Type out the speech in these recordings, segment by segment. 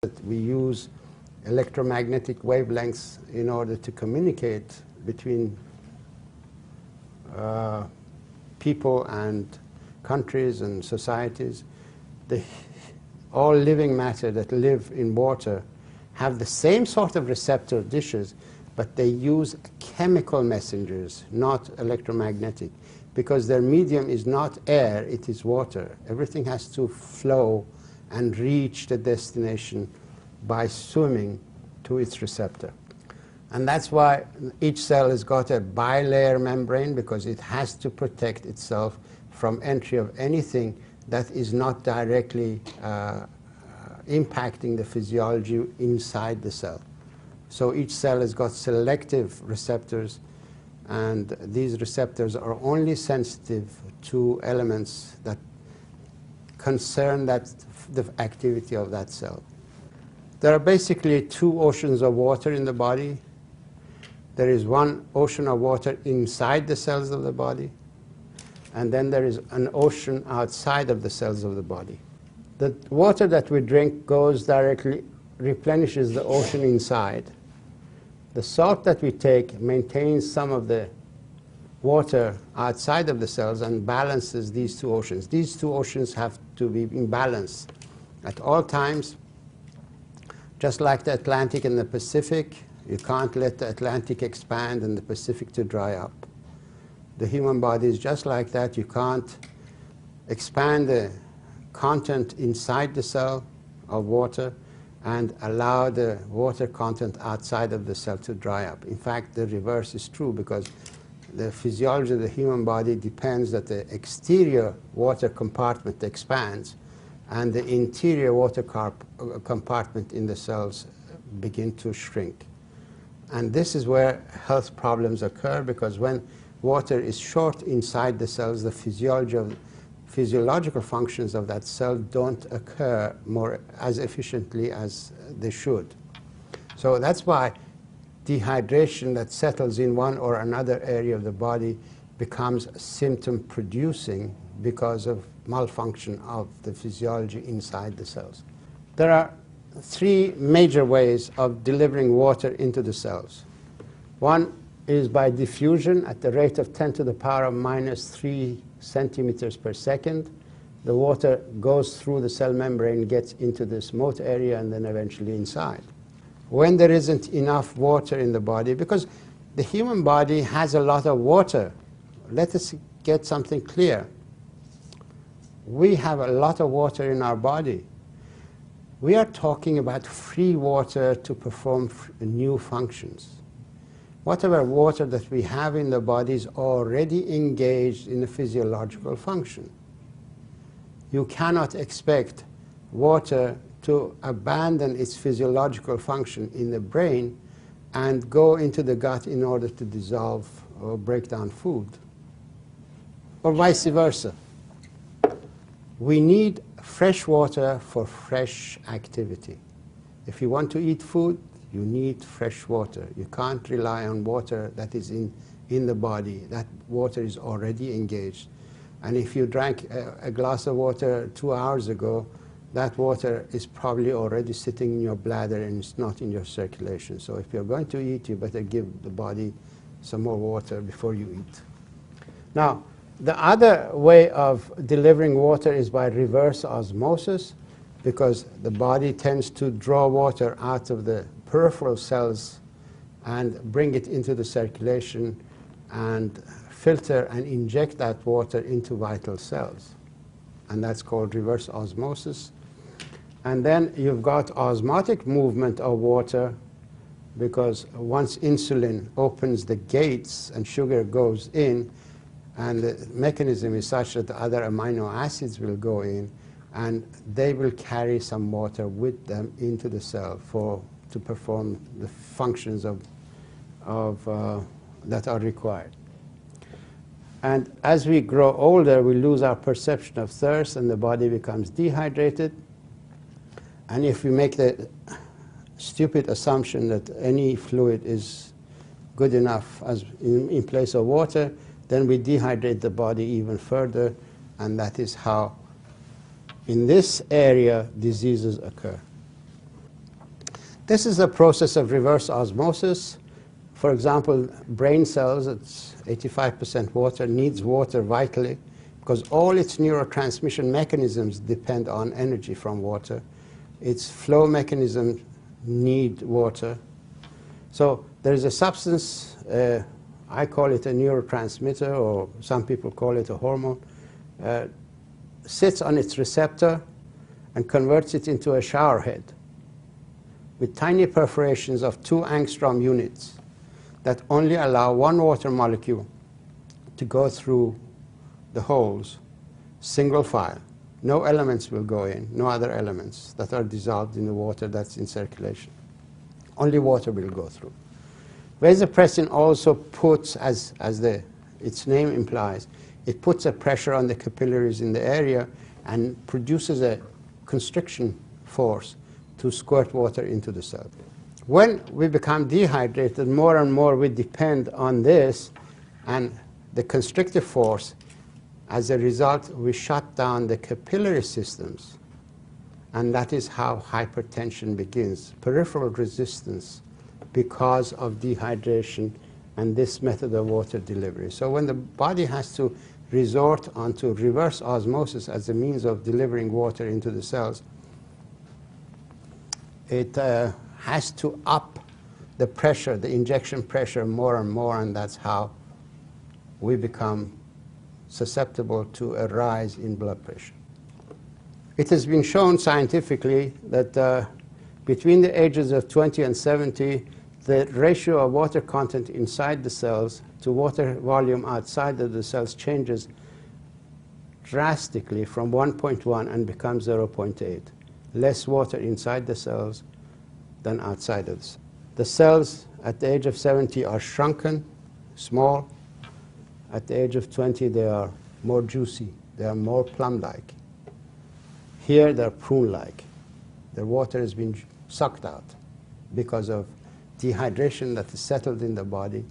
that we use electromagnetic wavelengths in order to communicate between people and countries and societies. All living matter that live in water have the same sort of receptor dishes, but they use chemical messengers, not electromagnetic, because their medium is not air, it is water. Everything has to flow and reach the destination by swimming to its receptor. And that's why each cell has got a bilayer membrane, because it has to protect itself from entry of anything that is not directly impacting the physiology inside the cell. So each cell has got selective receptors, and these receptors are only sensitive to elements that concern the activity of that cell. There are basically two oceans of water in the body. There is one ocean of water inside the cells of the body, and then there is an ocean outside of the cells of the body. The water that we drink goes directly, replenishes the ocean inside. The salt that we take maintains some of the water outside of the cells and balances these two oceans. These two oceans have to be in balance at all times. Just like the Atlantic and the Pacific, you can't let the Atlantic expand and the Pacific to dry up. The human body is just like that. You can't expand the content inside the cell of water and allow the water content outside of the cell to dry up. In fact, the reverse is true, because the physiology of the human body depends that the exterior water compartment expands and the interior water compartment in the cells begin to shrink. And this is where health problems occur, because when water is short inside the cells, the physiological functions of that cell don't occur as efficiently as they should. So that's why dehydration that settles in one or another area of the body becomes symptom producing because of malfunction of the physiology inside the cells. There are three major ways of delivering water into the cells. One is by diffusion at the rate of 10 to the power of minus 3 centimeters per second. The water goes through the cell membrane, gets into this moat area, and then eventually inside. When there isn't enough water in the body, because the human body has a lot of water. Let us get something clear. We have a lot of water in our body. We are talking about free water to perform new functions. Whatever water that we have in the body is already engaged in a physiological function. You cannot expect water to abandon its physiological function in the brain and go into the gut in order to dissolve or break down food, or vice versa. We need fresh water for fresh activity. If you want to eat food, you need fresh water. You can't rely on water that is in the body. That water is already engaged. And if you drank a glass of water 2 hours ago, that water is probably already sitting in your bladder and it's not in your circulation. So if you're going to eat, you better give the body some more water before you eat. Now, the other way of delivering water is by reverse osmosis, because the body tends to draw water out of the peripheral cells and bring it into the circulation and filter and inject that water into vital cells. And that's called reverse osmosis. And then you've got osmotic movement of water, because once insulin opens the gates and sugar goes in, and the mechanism is such that the other amino acids will go in, and they will carry some water with them into the cell to perform the functions that are required. And as we grow older, we lose our perception of thirst, and the body becomes dehydrated. And if we make the stupid assumption that any fluid is good enough as in place of water, then we dehydrate the body even further, and that is how in this area diseases occur. This is a process of reverse osmosis. For example, brain cells, it's 85% water, needs water vitally because all its neurotransmission mechanisms depend on energy from water. Its flow mechanisms need water. So there is a substance, I call it a neurotransmitter, or some people call it a hormone, sits on its receptor and converts it into a shower head with tiny perforations of 2 angstrom units that only allow one water molecule to go through the holes, single file. No elements will go in, no other elements that are dissolved in the water that's in circulation. Only water will go through. Vasopressin also puts, as its name implies, it puts a pressure on the capillaries in the area and produces a constriction force to squirt water into the cell. When we become dehydrated, more and more we depend on this and the constrictive force. As a result, we shut down the capillary systems, and that is how hypertension begins, peripheral resistance because of dehydration and this method of water delivery. So when the body has to resort onto reverse osmosis as a means of delivering water into the cells, it has to up the pressure, the injection pressure more and more, and that's how we become susceptible to a rise in blood pressure. It has been shown scientifically that between the ages of 20 and 70, the ratio of water content inside the cells to water volume outside of the cells changes drastically from 1.1 and becomes 0.8. Less water inside the cells than outside of the cells. The cells at the age of 70 are shrunken, small. At the age of 20, they are more juicy. They are more plum-like. Here, they're prune-like. The water has been sucked out because of dehydration that is settled in the body,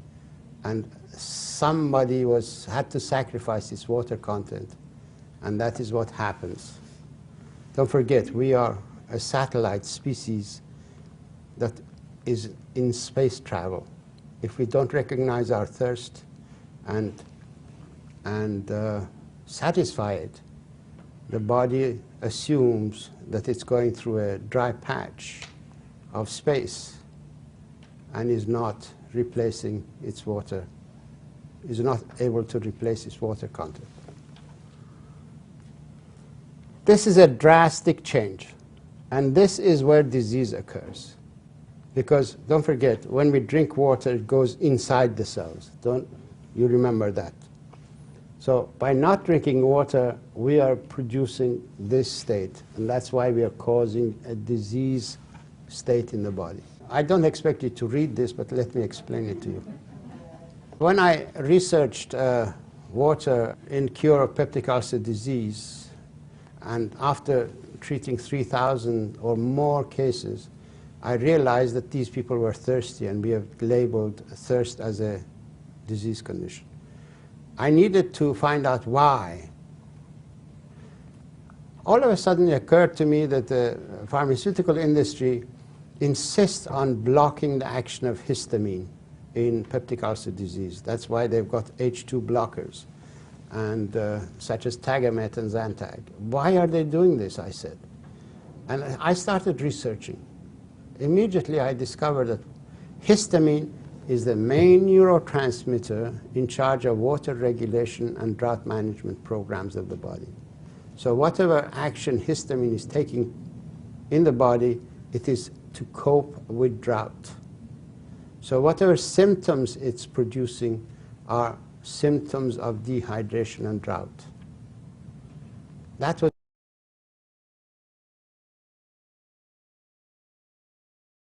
and somebody had to sacrifice its water content, and that is what happens. Don't forget, we are a satellite species that is in space travel. If we don't recognize our thirst and satisfy it, the body assumes that it's going through a dry patch of space and is not replacing its water, is not able to replace its water content. This is a drastic change, and this is where disease occurs. Because don't forget, when we drink water, it goes inside the cells. Don't you remember that? So by not drinking water, we are producing this state, and that's why we are causing a disease state in the body. I don't expect you to read this, but let me explain it to you. When I researched water in cure of peptic ulcer disease, and after treating 3,000 or more cases, I realized that these people were thirsty, and we have labeled thirst as a disease condition. I needed to find out why. All of a sudden it occurred to me that the pharmaceutical industry insists on blocking the action of histamine in peptic ulcer disease. That's why they've got H2 blockers, and such as Tagamet and Zantac. Why are they doing this, I said. And I started researching. Immediately I discovered that histamine is the main neurotransmitter in charge of water regulation and drought management programs of the body. So whatever action histamine is taking in the body, it is to cope with drought. So whatever symptoms it's producing are symptoms of dehydration and drought. That was